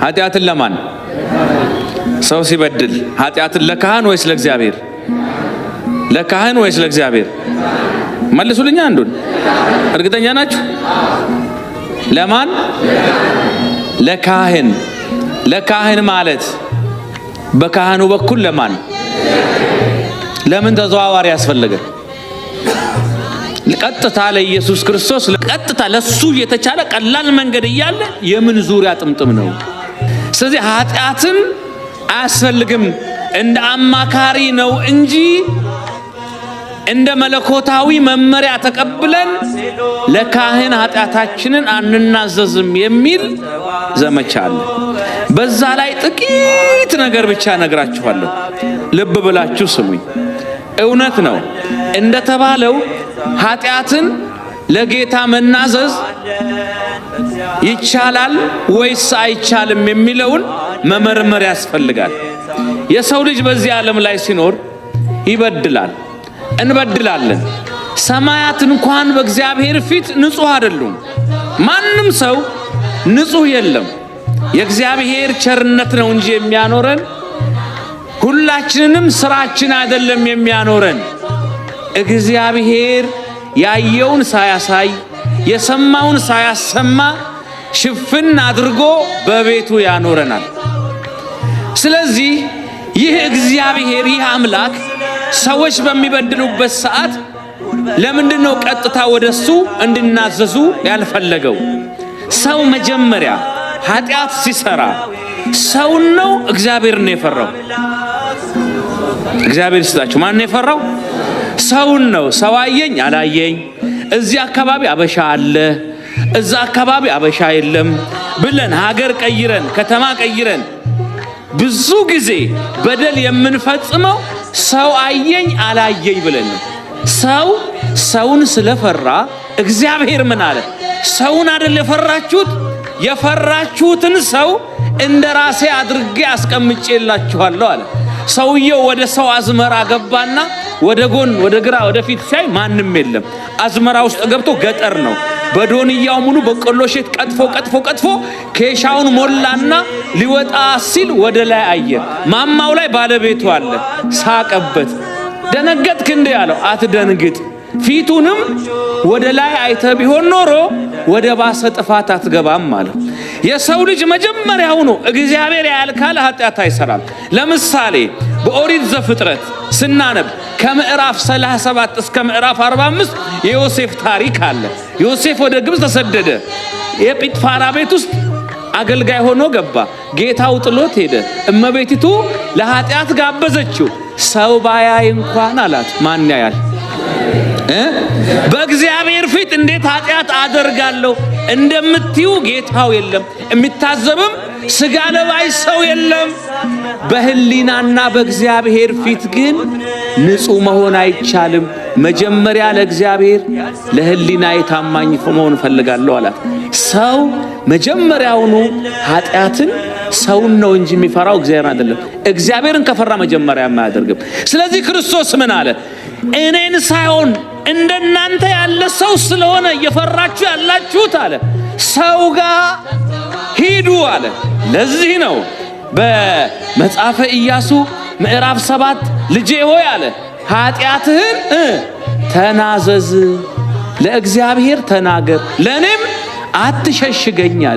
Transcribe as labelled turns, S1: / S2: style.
S1: ኃጢአትን ለማን? ሰው ሲበድል ኃጢአትን ለካህን ወይስ ለእግዚአብሔር? ለካህን ወይስ ለእግዚአብሔር? መልሱልኛ አንዱን። እርግጠኛ ናችሁ? ለማን? ለካህን። ለካህን ማለት በካህኑ በኩል ለማን? ለምን ተዘዋዋሪ ያስፈልገ? ቀጥታ ለኢየሱስ ክርስቶስ ቀጥታ ለሱ የተቻለ ቀላል መንገድ እያለ የምን ዙሪያ ጥምጥም ነው? ስለዚህ ኃጢአትን አያስፈልግም እንደ አማካሪ ነው እንጂ እንደ መለኮታዊ መመሪያ ተቀብለን ለካህን ኃጢአታችንን አንናዘዝም የሚል ዘመቻ አለ። በዛ ላይ ጥቂት ነገር ብቻ ነግራችኋለሁ። ልብ ብላችሁ ስሙኝ። እውነት ነው እንደተባለው ኃጢአትን ለጌታ መናዘዝ ይቻላል ወይስ አይቻልም የሚለውን መመርመር ያስፈልጋል። የሰው ልጅ በዚህ ዓለም ላይ ሲኖር ይበድላል፣ እንበድላለን። ሰማያት እንኳን በእግዚአብሔር ፊት ንጹህ አይደሉም። ማንም ሰው ንጹህ የለም። የእግዚአብሔር ቸርነት ነው እንጂ የሚያኖረን፣ ሁላችንንም ስራችን አይደለም የሚያኖረን። እግዚአብሔር ያየውን ሳያሳይ የሰማውን ሳያሰማ ሽፍን አድርጎ በቤቱ ያኖረናል። ስለዚህ ይህ እግዚአብሔር ይህ አምላክ ሰዎች በሚበድሉበት ሰዓት ለምንድነው ቀጥታ ወደሱ እንድናዘዙ ያልፈለገው? ሰው መጀመሪያ ኃጢአት ሲሰራ ሰውን ነው እግዚአብሔር ነው የፈራው? እግዚአብሔር ይስጣችሁ። ማን ነው የፈራው? ሰውን ነው። ሰው አየኝ አላየኝ፣ እዚህ አካባቢ አበሻ አለ፣ እዛ አካባቢ አበሻ የለም ብለን ሀገር ቀይረን ከተማ ቀይረን ብዙ ጊዜ በደል የምንፈጽመው ሰው አየኝ አላየኝ ብለን ነው። ሰው ሰውን ስለፈራ እግዚአብሔር ምን አለ? ሰውን አይደል የፈራችሁት? የፈራችሁትን ሰው እንደራሴ አድርጌ አስቀምጬላችኋለሁ አለ። ሰውየው ወደ ሰው አዝመራ ገባና ወደ ጎን ወደ ግራ ወደ ፊት ሲያይ ማንም የለም። አዝመራ ውስጥ ገብቶ ገጠር ነው። በዶንያው ሙሉ በቆሎ ሼት ቀጥፎ ኬሻውን ሞላና ሊወጣ ሲል ወደ ላይ አየ። ማማው ላይ ባለቤቱ አለ። ሳቀበት። ደነገጥክ እንዴ ያለው? አትደንግጥ፣ ፊቱንም ወደ ላይ አይተ ቢሆን ኖሮ ወደ ባሰ ጥፋት አትገባም ማለት። የሰው ልጅ መጀመሪያው ነው እግዚአብሔር ያልካለ ኃጢአት አይሰራም። ለምሳሌ በኦሪት ዘፍጥረት ስናነብ ከምዕራፍ 37 እስከ ምዕራፍ 45 የዮሴፍ ታሪክ አለ። ዮሴፍ ወደ ግብጽ ተሰደደ። የጲጥፋራ ቤት ውስጥ አገልጋይ ሆኖ ገባ። ጌታው ጥሎት ሄደ። እመቤቲቱ ለኃጢአት ጋበዘችው። ሰው ባያይ እንኳን አላት። ማን ያያል? በእግዚአብሔር ፊት እንዴት ኃጢአት አደርጋለሁ እንደምትዩ ጌታው የለም፣ የሚታዘብም ስጋ ለባሽ ሰው የለም። በህሊናና በእግዚአብሔር ፊት ግን ንጹህ መሆን አይቻልም። መጀመሪያ ለእግዚአብሔር ለህሊና የታማኝ መሆን ፈልጋለሁ አላት። ሰው መጀመሪያውኑ ኃጢአትን ሰውን ነው እንጂ የሚፈራው እግዚአብሔር አይደለም። እግዚአብሔርን ከፈራ መጀመሪያ የማያደርግም። ስለዚህ ክርስቶስ ምን አለ? እኔን ሳይሆን እንደናንተ ያለ ሰው ስለሆነ እየፈራችሁ ያላችሁት አለ ሰው ጋር ሂዱ አለ። ለዚህ ነው በመጽሐፈ ኢያሱ ምዕራፍ 7 ልጄ ሆይ አለ ኃጢአትህን ተናዘዝ፣ ለእግዚአብሔር ተናገር፣ ለኔም አትሸሽገኝ አለ።